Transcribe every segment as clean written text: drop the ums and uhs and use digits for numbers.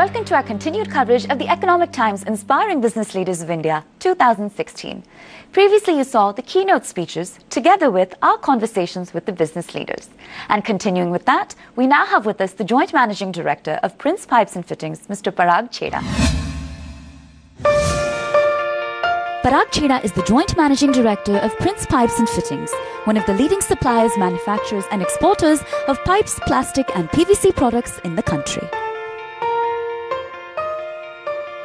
Welcome to our continued coverage of the Economic Times Inspiring Business Leaders of India 2016. Previously, you saw the keynote speeches together with our conversations with the business leaders. And continuing with that, we now have with us the Joint Managing Director of Prince Pipes and Fittings, Mr. Parag Chheda. Parag Chheda is the Joint Managing Director of Prince Pipes and Fittings, one of the leading suppliers, manufacturers and exporters of pipes, plastic and PVC products in the country.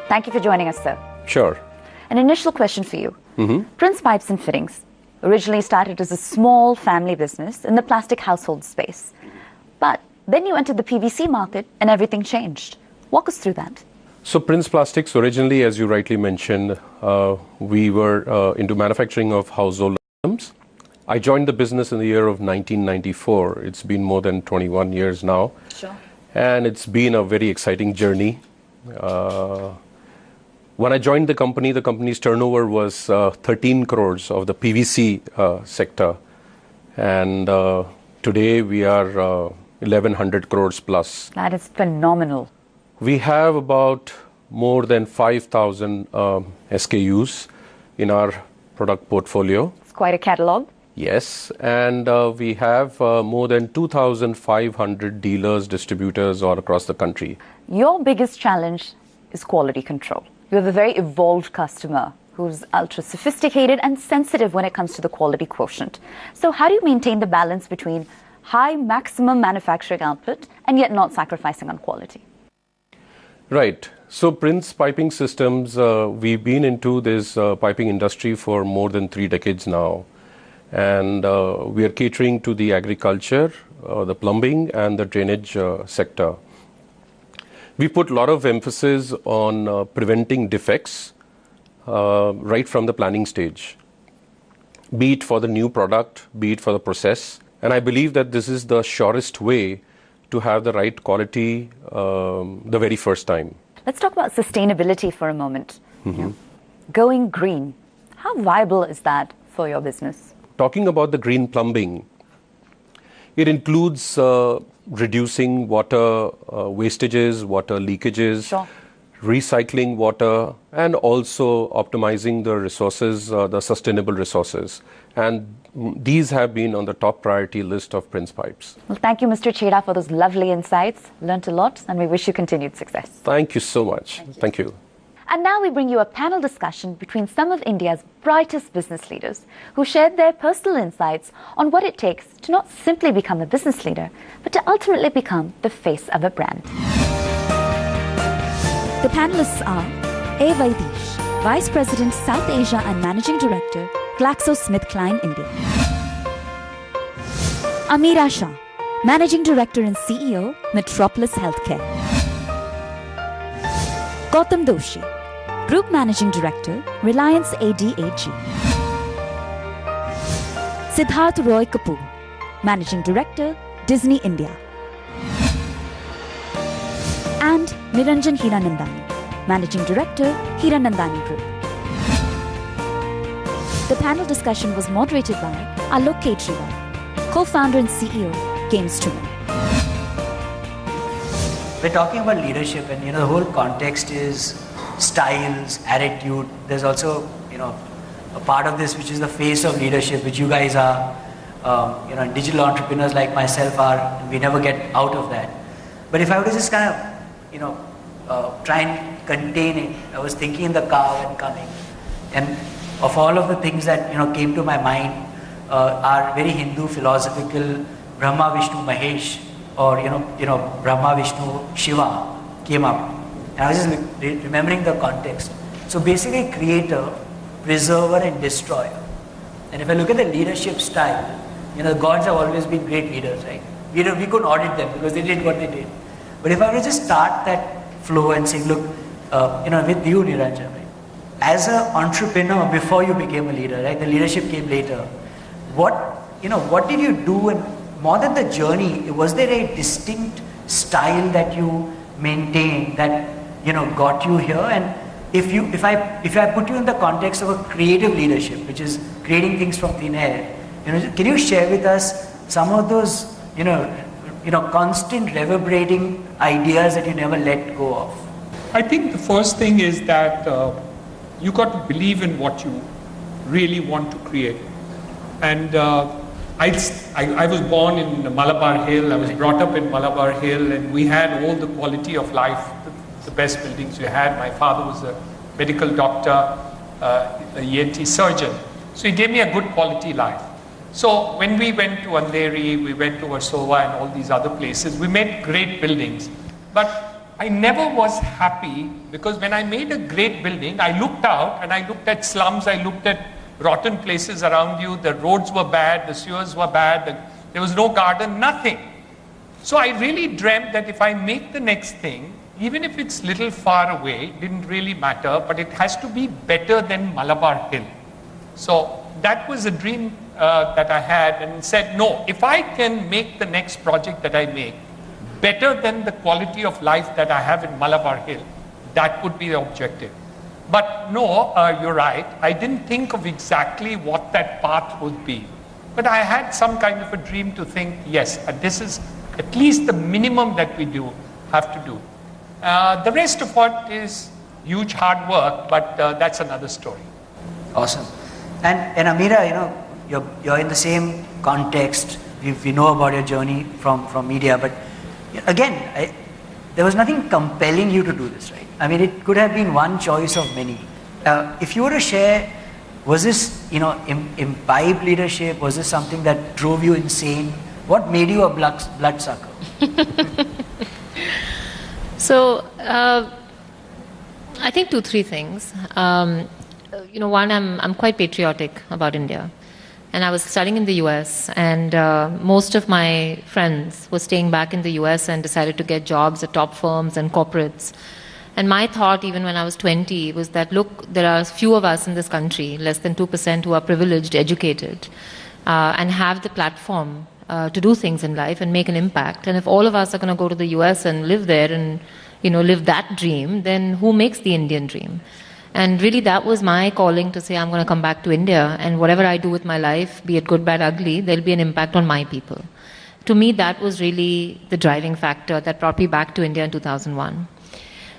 Thank you for joining us, sir. Sure. An initial question for you. Prince Pipes and Fittings originally started as a small family business in the plastic household space. But then you entered the PVC market and everything changed. Walk us through that. So Prince Plastics originally, as you rightly mentioned, we were into manufacturing of household items. I joined the business in the year of 1994. It's been more than 21 years now. Sure. And it's been a very exciting journey. When I joined the company's turnover was 13 crores of the PVC sector. And today we are 1,100 crores plus. That is phenomenal. We have about more than 5,000 SKUs in our product portfolio. It's quite a catalog. Yes, and we have more than 2,500 dealers, distributors all across the country. Your biggest challenge is quality control. You have a very evolved customer who's ultra sophisticated and sensitive when it comes to the quality quotient. So how do you maintain the balance between high maximum manufacturing output and yet not sacrificing on quality? Right. So Prince Piping Systems, we've been into this piping industry for more than 3 decades now. And we are catering to the agriculture, the plumbing and the drainage sector. We put a lot of emphasis on preventing defects right from the planning stage, be it for the new product, be it for the process. And I believe that this is the surest way to have the right quality the very first time. Let's talk about sustainability for a moment. Going green, how viable is that for your business? Talking about the green plumbing, it includes reducing water wastages, water leakages, Sure. recycling water, and also optimizing the resources, the sustainable resources. And these have been on the top priority list of Prince Pipes. Well, thank you, Mr. Chheda, for those lovely insights. Learned a lot, and we wish you continued success. Thank you so much. Thank you. And now we bring you a panel discussion between some of India's brightest business leaders who shared their personal insights on what it takes to not simply become a business leader, but to ultimately become the face of a brand. The panelists are A. Vaidesh, Vice President, South Asia and Managing Director, GlaxoSmithKline India. Ameera Shah, Managing Director and CEO, Metropolis Healthcare. Gautam Doshi, Group Managing Director, Reliance ADAG. Siddharth Roy Kapoor, Managing Director, Disney India. And Niranjan Hiranandani, Managing Director, Hiranandani Group. The panel discussion was moderated by Alok Kejriwal, co-founder and CEO, GameStreamer. We're talking about leadership, and the whole context is styles, attitude. There's also a part of this which is the face of leadership, which you guys are. Digital entrepreneurs like myself are, and we never get out of that. But if I were to just kind of try and contain it, I was thinking in the car when coming, and of all of the things that came to my mind are very Hindu philosophical Brahma, Vishnu, Mahesh, or Brahma, Vishnu, Shiva came up, and I was just remembering the context. So basically, creator, preserver, and destroyer. And if I look at the leadership style, the gods have always been great leaders, right? We couldn't audit them because they did what they did. But if I were to just start that flow and say, look, with you, Niranjan, right? As an entrepreneur, before you became a leader, right? The leadership came later. What did you do, and more than the journey, was there a distinct style that you maintained that got you here? And if I put you in the context of a creative leadership, which is creating things from thin air, can you share with us some of those constant reverberating ideas that you never let go of? I think the first thing is that you got to believe in what you really want to create. And I was born in Malabar Hill. I was brought up in Malabar Hill, and we had all the quality of life, the best buildings we had. My father was a medical doctor, a ENT surgeon. So he gave me a good quality life. So when we went to Andheri, we went to Versova and all these other places, we made great buildings. But I never was happy, because when I made a great building, I looked out and I looked at slums, I looked at rotten places around you, the roads were bad, the sewers were bad, there was no garden, nothing. So I really dreamt that if I make the next thing, even if it's little far away, didn't really matter, but it has to be better than Malabar Hill. So that was a dream that I had, and said, no, if I can make the next project that I make better than the quality of life that I have in Malabar Hill, that would be the objective. But no, you're right, I didn't think of exactly what that path would be. But I had some kind of a dream to think, yes, this is at least the minimum that we have to do. The rest of what is huge hard work, but that's another story. Awesome. And Ameera, you know, you're in the same context. We know about your journey from media, but again, there was nothing compelling you to do this, right? I mean, it could have been one choice of many. If you were to share, was this, you know, imbibe leadership? Was this something that drove you insane? What made you a bloodsucker? So, I think 2-3 things. You know, one, I'm quite patriotic about India. And I was studying in the US, and most of my friends were staying back in the US and decided to get jobs at top firms and corporates. And my thought, even when I was 20, was that, look, there are few of us in this country, less than 2%, who are privileged, educated, and have the platform to do things in life and make an impact. And if all of us are going to go to the US and live there and, you know, live that dream, then who makes the Indian dream? And really that was my calling to say, I'm going to come back to India, and whatever I do with my life, be it good, bad, ugly, there'll be an impact on my people. To me, that was really the driving factor that brought me back to India in 2001.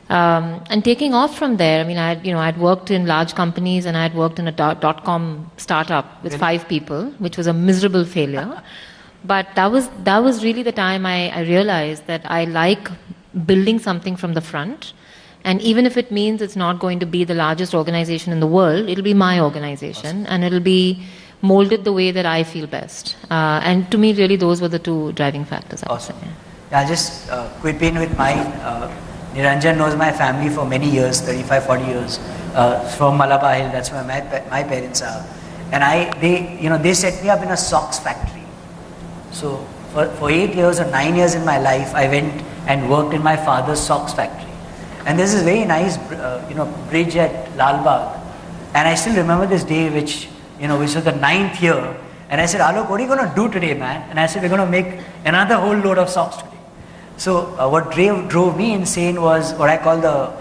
And taking off from there, I mean, I'd worked in large companies, and I had worked in a dot-com startup with 5 people, which was a miserable failure. But that was really the time I realized that I like building something from the front. And even if it means it's not going to be the largest organization in the world, it'll be my organization, and it'll be molded the way that I feel best. And to me, really, those were the 2 driving factors. Awesome. Yeah, I'll just quip in with mine. Niranjan knows my family for many years, 35, 40 years, from Malabar Hill. That's where my parents are. And they set me up in a socks factory. So for 8 years or 9 years in my life, I went and worked in my father's socks factory. And there's this very nice, bridge at Lal Bagh. And I still remember this day, which was the 9th year. And I said, Alok, what are you going to do today, man? And I said, we're going to make another whole load of socks today. So what drove me insane was what I call the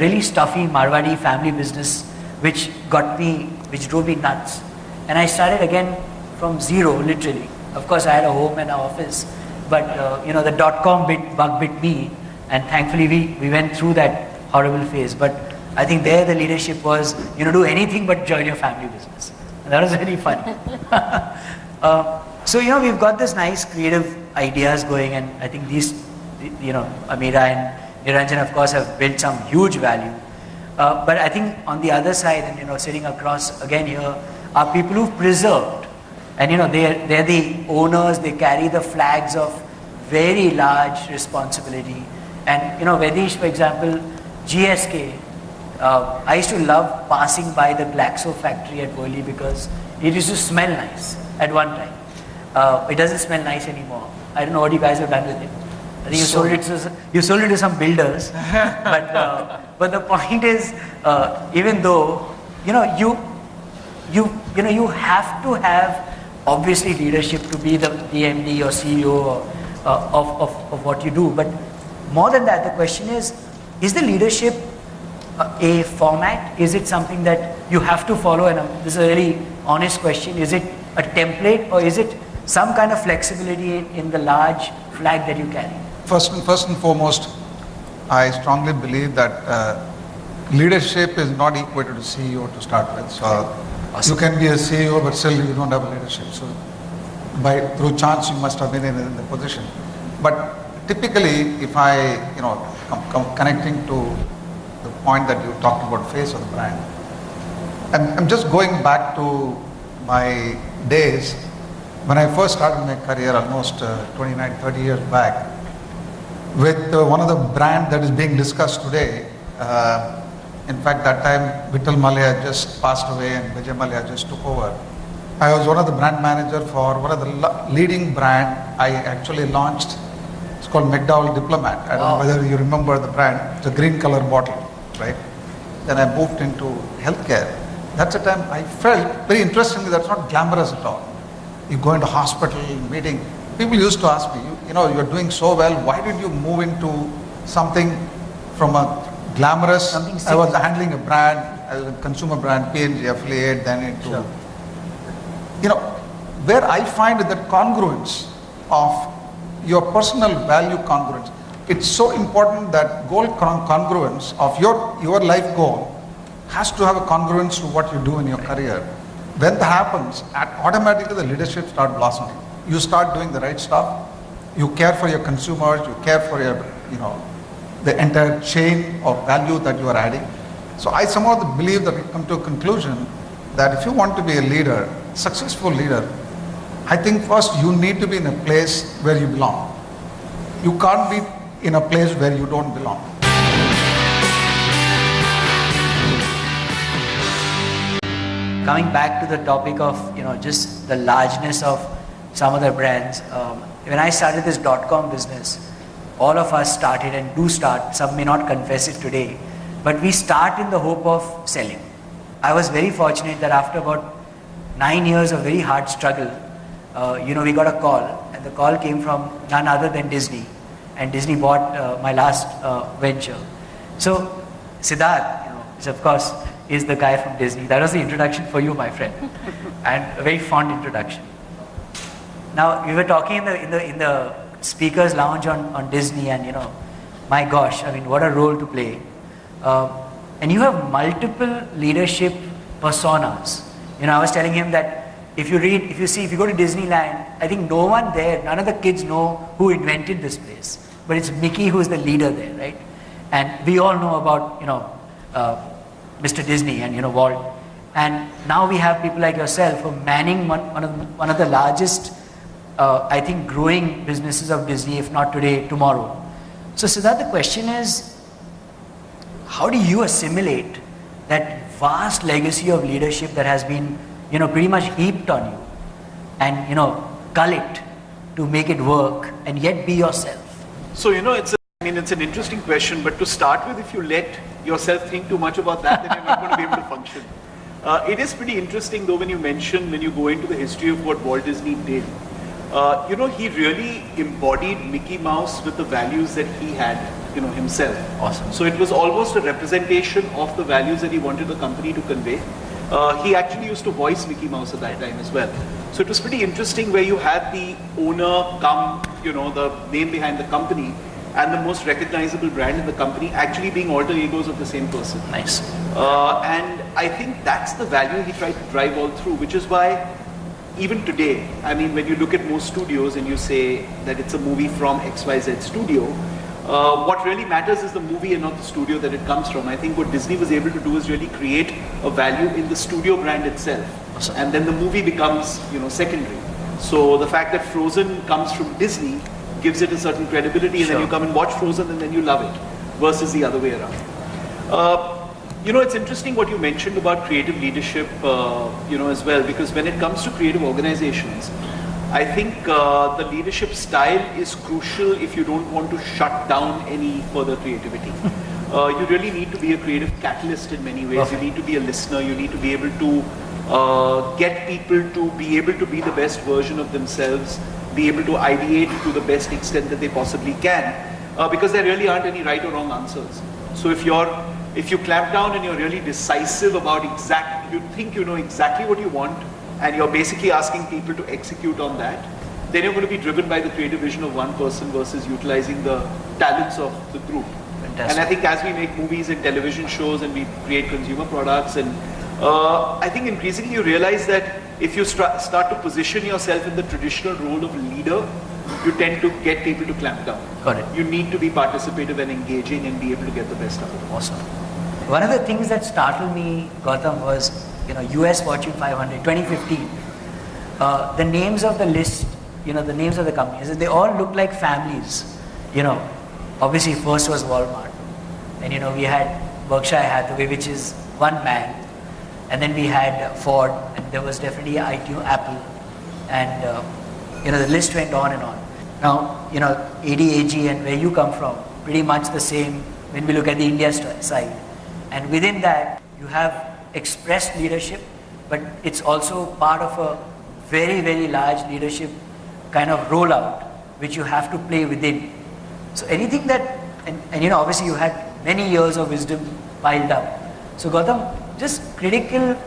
really stuffy Marwadi family business, which drove me nuts. And I started again from zero, literally. Of course, I had a home and an office, but the .com bug bit me. And thankfully, we went through that horrible phase. But I think there the leadership was, do anything but join your family business. And that was really fun. So, we've got this nice creative ideas going, and I think these, Ameera and Niranjan, of course, have built some huge value. But I think on the other side, and sitting across again here, are people who've preserved. And they're the owners, they carry the flags of very large responsibility. And Vedish, for example, GSK, I used to love passing by the Glaxo factory at Worli because it used to smell nice at one time. It doesn't smell nice anymore. I don't know what you guys have done with it. I think you sold it to some builders. But the point is, even though you have to have obviously leadership to be the MD or CEO of what you do, but more than that, the question is the leadership a format? Is it something that you have to follow? And this is a really honest question. Is it a template, or is it some kind of flexibility in the large flag that you carry? First and foremost, I strongly believe that leadership is not equal to CEO to start with. So Awesome. you can be a CEO, but still you don't have leadership. So through chance you must have been in the position. But typically, if I, connecting to the point that you talked about face of the brand, I'm just going back to my days when I first started my career almost 29, 30 years back with one of the brand that is being discussed today. In fact, that time Vittal Malya just passed away and Vijay Malya just took over. I was one of the brand manager for one of the leading brand I actually launched. It's called McDowell Diplomat. I don't know whether you remember the brand. It's a green color bottle, right? Then I moved into healthcare. That's the time I felt, very interestingly, that's not glamorous at all. You go into hospital, meeting. People used to ask me, you're doing so well, why did you move into something from a glamorous, I was handling a brand, a consumer brand, P&G affiliate, then into, where I find that congruence of your personal value congruence. It's so important that goal congruence of your life goal has to have a congruence to what you do in your career. When that happens, automatically the leadership starts blossoming. You start doing the right stuff. You care for your consumers. You care for your, the entire chain of value that you are adding. So I somehow believe that we come to a conclusion that if you want to be a leader, successful leader, I think first you need to be in a place where you belong. You can't be in a place where you don't belong. Coming back to the topic of just the largeness of some of the brands, when I started this .com business, all of us started and do start, some may not confess it today, but we start in the hope of selling. I was very fortunate that after about 9 years of very hard struggle, we got a call, and the call came from none other than Disney, and Disney bought my last venture. So Siddharth, which of course is the guy from Disney. That was the introduction for you, my friend, and a very fond introduction. Now we were talking in the speakers lounge on Disney, and my gosh, I mean, what a role to play. And you have multiple leadership personas. I was telling him that if you go to Disneyland, I think no one there, none of the kids know who invented this place, but it's Mickey who's the leader there, right? And we all know about Mr. Disney and Walt. And now we have people like yourself who are manning one of the largest, I think, growing businesses of Disney, if not today, tomorrow. So Siddharth, the question is, how do you assimilate that vast legacy of leadership that has been, pretty much heaped on you, and cull it to make it work, and yet be yourself? So it's an interesting question, but to start with, if you let yourself think too much about that, then you're not going to be able to function. It is pretty interesting though when you go into the history of what Walt Disney did. He really embodied Mickey Mouse with the values that he had, himself. Awesome. So it was almost a representation of the values that he wanted the company to convey. He actually used to voice Mickey Mouse at that time as well. So it was pretty interesting where you had the owner come, the name behind the company, and the most recognizable brand in the company actually being alter egos of the same person. Nice. And I think that's the value he tried to drive all through, which is why even today, when you look at most studios and you say that it's a movie from XYZ studio, what really matters is the movie and not the studio that it comes from. I think what Disney was able to do is really create a value in the studio brand itself. Awesome. And then the movie becomes, secondary. So the fact that Frozen comes from Disney gives it a certain credibility, and then you come and watch Frozen and then you love it, versus the other way around. It's interesting what you mentioned about creative leadership, as well, because when it comes to creative organizations, I think the leadership style is crucial if you don't want to shut down any further creativity. You really need to be a creative catalyst in many ways. Perfect. You need to be a listener. You need to be able to get people to be able to be the best version of themselves, be able to ideate to the best extent that they possibly can, because there really aren't any right or wrong answers. So if you clamp down and you're really decisive about you think you know exactly what you want, and you're basically asking people to execute on that, then you're going to be driven by the creative vision of one person versus utilizing the talents of the group. Fantastic. And I think as we make movies and television shows and we create consumer products, and I think increasingly you realize that if you start to position yourself in the traditional role of leader, you tend to get people to clamp down. Got it. You need to be participative and engaging and be able to get the best out of it. Awesome. One of the things that startled me, Gautam, was US Fortune 500, 2015. The names of the list, the names of the companies, they all look like families. Obviously first was Walmart, and we had Berkshire Hathaway, which is one man, and then we had Ford, and there was definitely Apple, and the list went on and on. Now, ADAG and where you come from, pretty much the same when we look at the India side. And within that, you have expressed leadership, but it's also part of a very, very large leadership kind of rollout, which you have to play within. So anything that, and obviously you had many years of wisdom piled up. So Gautam, just critical,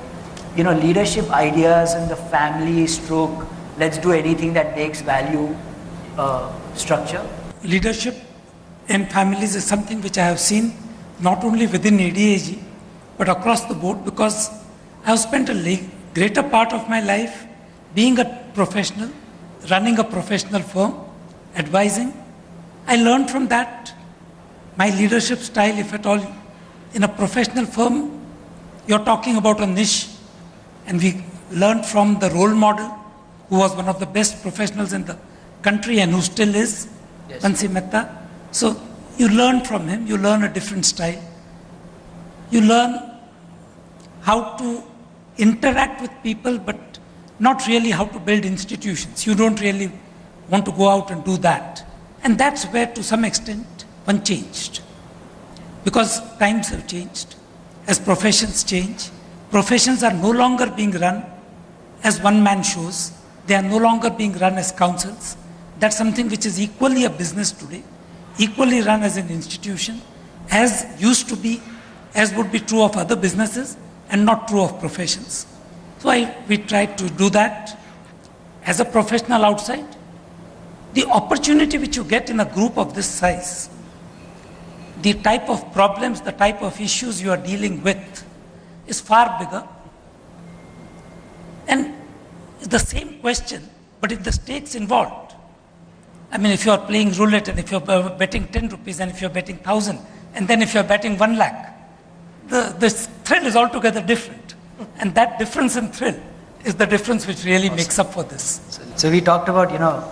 leadership ideas and the family stroke, let's do anything that makes value structure. Leadership in families is something which I have seen not only within ADAG, but across the board, because I have spent a greater part of my life being a professional, running a professional firm, advising. I learned from that my leadership style, if at all. In a professional firm, you're talking about a niche, and we learned from the role model, who was one of the best professionals in the country and who still is, Yes. Bansi Mehta. So you learn from him, you learn a different style. You learn how to interact with people, but not really how to build institutions. You don't really want to go out and do that. And that's where, to some extent, one changed. Because times have changed. As professions change, professions are no longer being run as one-man shows. They are no longer being run as councils. That's something which is equally a business today, equally run as an institution, as used to be, as would be true of other businesses, and not true of professions. So we tried to do that as a professional outside. The opportunity which you get in a group of this size, the type of problems, the type of issues you are dealing with is far bigger. And it's the same question, but if the stakes involved, I mean, if you are playing roulette and if you're betting 10 rupees and if you're betting 1,000, and then if you're betting 1 lakh, the thrill is altogether different. And that difference in thrill is the difference which really makes up for this. So we talked about,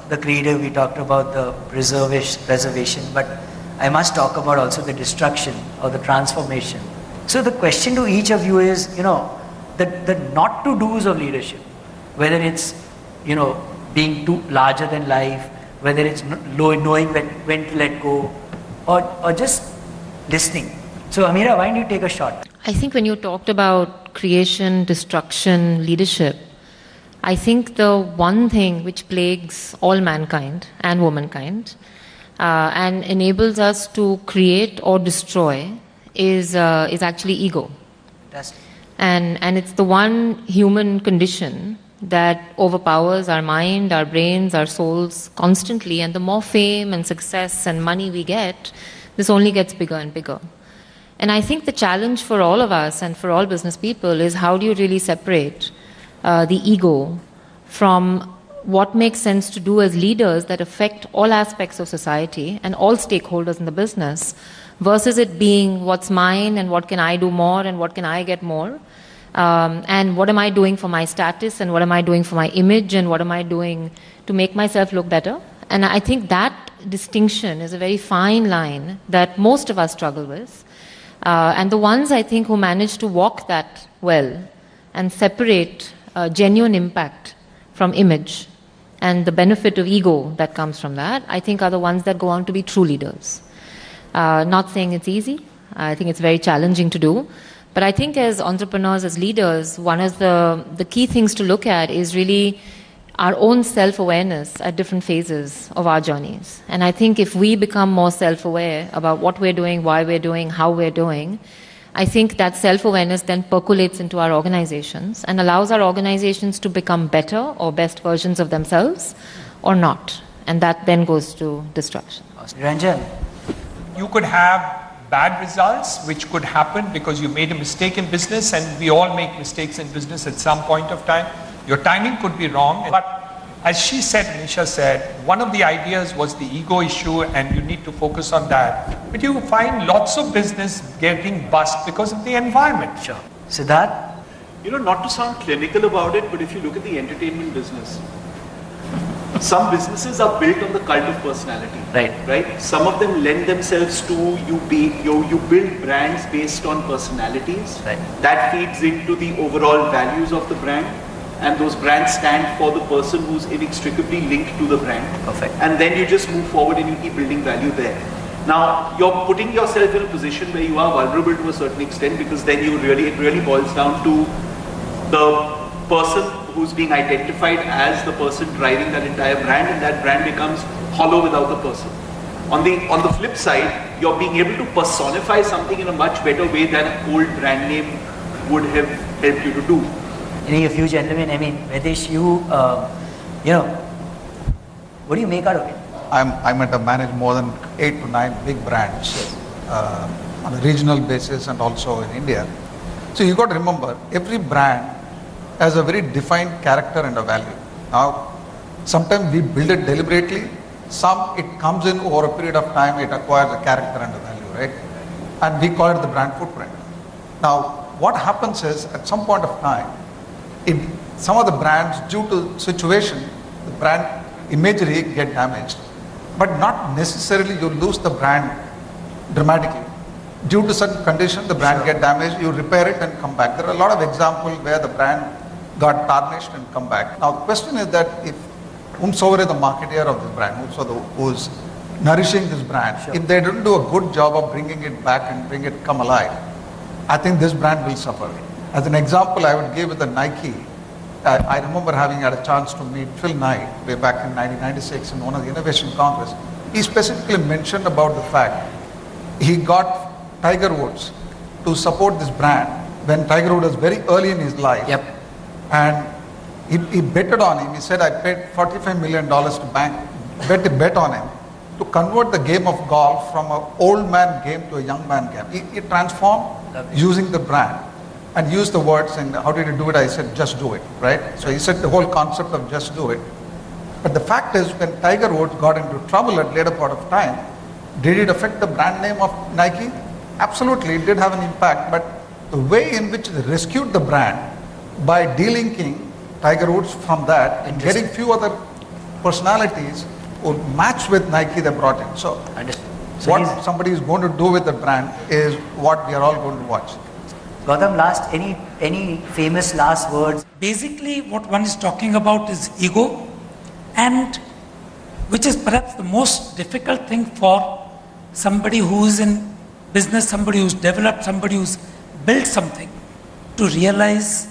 the creative, we talked about the preservation, but I must talk about also the destruction or the transformation. So the question to each of you is, the not to do's of leadership, whether it's, being too larger than life, whether it's knowing when to let go, or just listening. So Amira, why don't you take a shot? I think when you talked about creation, destruction, leadership, I think the one thing which plagues all mankind and womankind and enables us to create or destroy is actually ego. Fantastic. And it's the one human condition that overpowers our mind, our brains, our souls constantly. And the more fame and success and money we get, this only gets bigger and bigger. And I think the challenge for all of us and for all business people is, how do you really separate the ego from what makes sense to do as leaders that affect all aspects of society and all stakeholders in the business, versus it being what's mine and what can I do more and what can I get more, and what am I doing for my status and what am I doing for my image and what am I doing to make myself look better. And I think that distinction is a very fine line that most of us struggle with. And the ones, I think, who manage to walk that well and separate genuine impact from image and the benefit of ego that comes from that, I think are the ones that go on to be true leaders. Not saying it's easy. I think it's very challenging to do. But I think as entrepreneurs, as leaders, one of the key things to look at is really our own self-awareness at different phases of our journeys. And I think if we become more self-aware about what we're doing, why we're doing, how we're doing, I think that self-awareness then percolates into our organizations and allows our organizations to become better or best versions of themselves or not. And that then goes to destruction. Niranjan, You could have bad results, which could happen because you made a mistake in business, and we all make mistakes in business at some point of time. Your timing could be wrong, but as she said, Nisha said, one of the ideas was the ego issue, and you need to focus on that. But you find lots of business getting bust because of the environment. Sure. Siddharth? You know, not to sound clinical about it, but if you look at the entertainment business, some businesses are built on the cult of personality. Right? Some of them lend themselves to you build brands based on personalities. Right. That feeds into the overall values of the brand. And those brands stand for the person who's inextricably linked to the brand. Perfect. And then you just move forward and you keep building value there. Now, you're putting yourself in a position where you are vulnerable to a certain extent, because then it really boils down to the person who's being identified as the person driving that entire brand, and that brand becomes hollow without the person. On the flip side, you're being able to personify something in a much better way than an old brand name would have helped you to do. Any of you gentlemen, I mean, Vedesh, what do you make out of it? I'm at to manage more than 8 to 9 big brands on a regional basis and also in India. So you got to remember, every brand has a very defined character and a value. Now, sometimes we build it deliberately. Some, it comes in over a period of time, it acquires a character and a value, right? And we call it the brand footprint. Now, what happens is, at some point of time, some of the brands, due to situation, the brand imagery get damaged, but not necessarily you lose the brand dramatically. Due to certain condition, the brand get damaged, you repair it and come back. There are a lot of examples where the brand got tarnished and come back. Now the question is that if whomsoever is the marketeer of this brand, who's nourishing this brand, if they don't do a good job of bringing it back and bring it come alive, I think this brand will suffer. As an example, I would give with the Nike. I remember having had a chance to meet Phil Knight way back in 1996 in one of the Innovation Congress. He specifically mentioned about the fact he got Tiger Woods to support this brand when Tiger Woods was very early in his life. Yep. And he betted on him. He said, I paid $45 million to bet on him to convert the game of golf from an old man game to a young man game. He transformed using the brand. And used the words, and how did he do it? I said, just do it, right? So he said the whole concept of just do it. But the fact is, when Tiger Woods got into trouble at later part of time, did it affect the brand name of Nike? Absolutely, it did have an impact, but the way in which they rescued the brand by delinking Tiger Woods from that and getting few other personalities who match with Nike they brought in. So what somebody is going to do with the brand is what we are all going to watch. Gautam, any famous last words? Basically, what one is talking about is ego, and which is perhaps the most difficult thing for somebody who is in business, somebody who's developed, somebody who's built something, to realize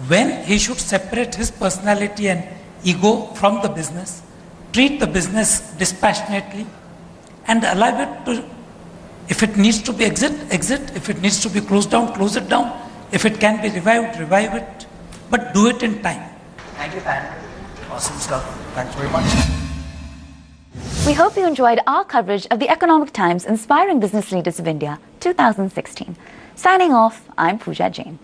when he should separate his personality and ego from the business, treat the business dispassionately, and allow it to, if it needs to be exit, if it needs to be closed down, close it down, if it can be revived, revive it, but do it in time. Thank you, panel. Awesome stuff. Thanks very much. We hope you enjoyed our coverage of the Economic Times Inspiring Business Leaders of India 2016. Signing off, I'm Pooja Jain.